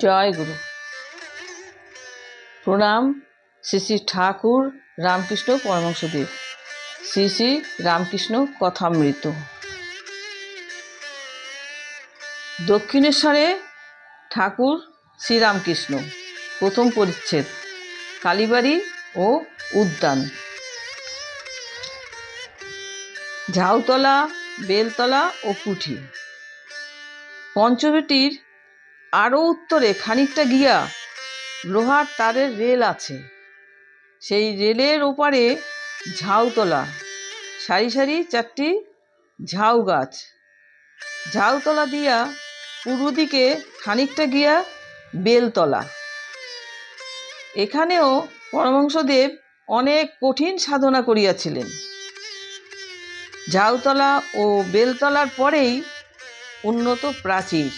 জয় গুরু। প্রণাম শ্রী শ্রী ঠাকুর রামকৃষ্ণ পরমহংসদেব। শ্রী শ্রী রামকৃষ্ণ কথামৃত। দক্ষিণেশ্বরে ঠাকুর শ্রীরামকৃষ্ণ। প্রথম পরিচ্ছেদ, কালীবাড়ি ও উদ্যান। ঝাউতলা, বেলতলা ও কুঠি। পঞ্চবটির আরও উত্তরে খানিকটা গিয়া লোহার তারের রেল আছে। সেই রেলের ওপারে ঝাউতলা, সারি সারি 4টি ঝাউ গাছ। ঝাউতলা দিয়া পূর্ব দিকে খানিকটা গিয়া বেলতলা। এখানেও পরমহংসদেব অনেক কঠিন সাধনা করিয়াছিলেন। ঝাউতলা ও বেলতলার পরেই উন্নত প্রাচীর,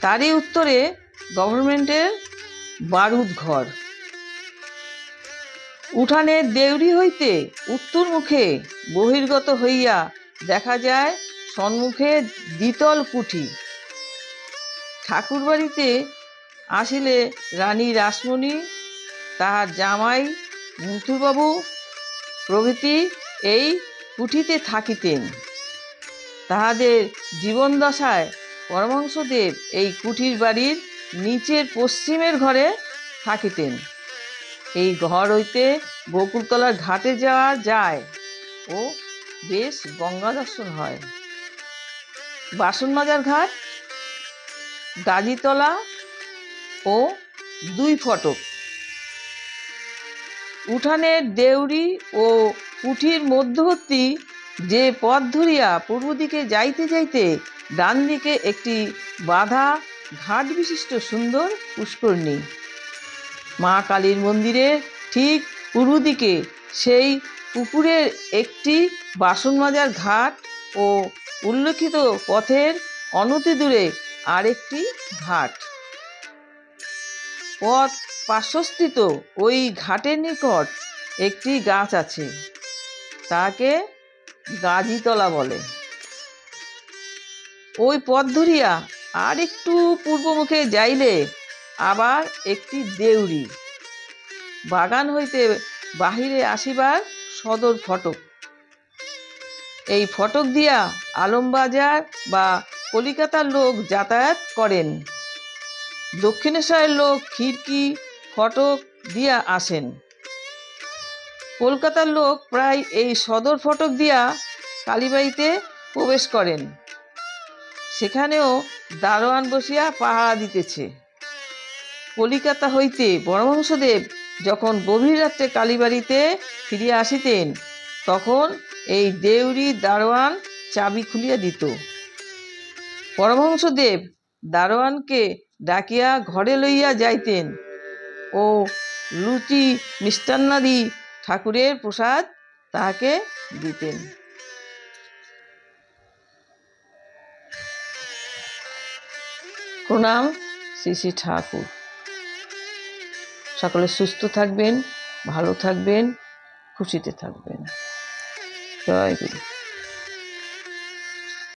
তারই উত্তরে গভর্নমেন্টের বারুদ ঘর। উঠানের দেউড়ি হইতে উত্তর মুখে বহির্গত হইয়া দেখা যায় সম্মুখে দ্বিতল কুঠি। ঠাকুরবাড়িতে আসিলে রানী রাসমণি, তাহার জামাই মন্টুবাবু প্রভৃতি এই কুঠিতে থাকিতেন। তাহাদের জীবনদশায় পরমহংসদেব এই কুঠির বাড়ির নিচের পশ্চিমের ঘরে থাকিতেন। এই ঘর হইতে বকুলতলার ঘাটে যাওয়া যায় ও বেশ গঙ্গা দর্শন হয়। বাসন মাজার ঘাট, গাজীতলা ও 2 ফটক। উঠানের দেউড়ি ও কুঠির মধ্যবর্তী যে পথ ধরিয়া পূর্ব দিকে যাইতে যাইতে ডান দিকে একটি বাঁধা ঘাট বিশিষ্ট সুন্দর পুষ্করিণী। মা কালীর মন্দিরের ঠিক পূর্ব দিকে সেই পুকুরের একটি বাসন মাজার ঘাট ও উল্লেখিত পথের অনতি দূরে আরেকটি ঘাট। পথ পার্শ্বস্থিত ওই ঘাটের নিকট একটি গাছ আছে, তাকে গাজীতলা বলে। ওই পথ ধরিয়া আর একটু পূর্বমুখে যাইলে আবার একটি দেউড়ি, বাগান হইতে বাহিরে আসিবার সদর ফটক। এই ফটক দিয়া আলমবাজার বা কলিকাতার লোক যাতায়াত করেন। দক্ষিণেশ্বরের লোক খিড়কি ফটক দিয়া আসেন। কলকাতার লোক প্রায় এই সদর ফটক দিয়া কালীবাড়িতে প্রবেশ করেন। সেখানেও দারোয়ান বসিয়া পাহারা দিতেছে। কলিকাতা হইতে পরমহংসদেব যখন গভীর রাত্রে কালীবাড়িতে ফিরিয়া আসিতেন, তখন এই দেউড়ি দারোয়ান চাবি খুলিয়া দিত। পরমহংসদেব দারোয়ানকে ডাকিয়া ঘরে লইয়া যাইতেন ও লুচি মিষ্টান্নাদি ঠাকুরের প্রসাদ তাহাকে দিতেন। প্রণাম শ্রী শ্রী ঠাকুর। সকলে সুস্থ থাকবেন, ভালো থাকবেন, খুশিতে থাকবেন। জয় গুরু।